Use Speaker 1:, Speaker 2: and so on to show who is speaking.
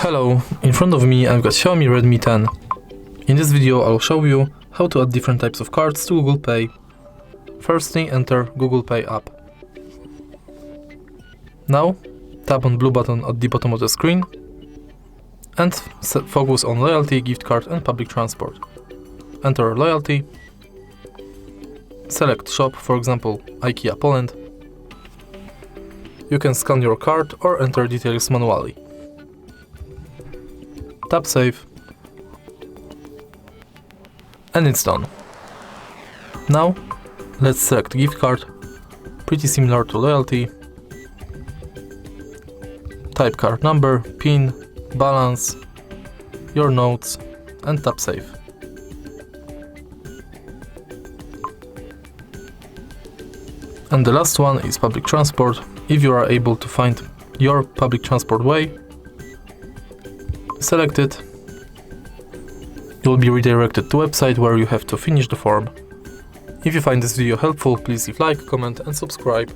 Speaker 1: Hello, in front of me I've got Xiaomi Redmi 10. In this video I'll show you how to add different types of cards to Google Pay. Firstly, enter Google Pay app. Now, tap on blue button at the bottom of the screen and focus on loyalty, gift card and public transport. Enter loyalty, select shop, for example IKEA Poland. You can scan your card or enter details manually. Tap save and it's done. Now let's select gift card, pretty similar to loyalty. Type card number, PIN, balance, your notes and tap save. And the last one is public transport. If you are able to find your public transport way, select it. You will be redirected to a website where you have to finish the form. If you find this video helpful, please leave like, comment and subscribe.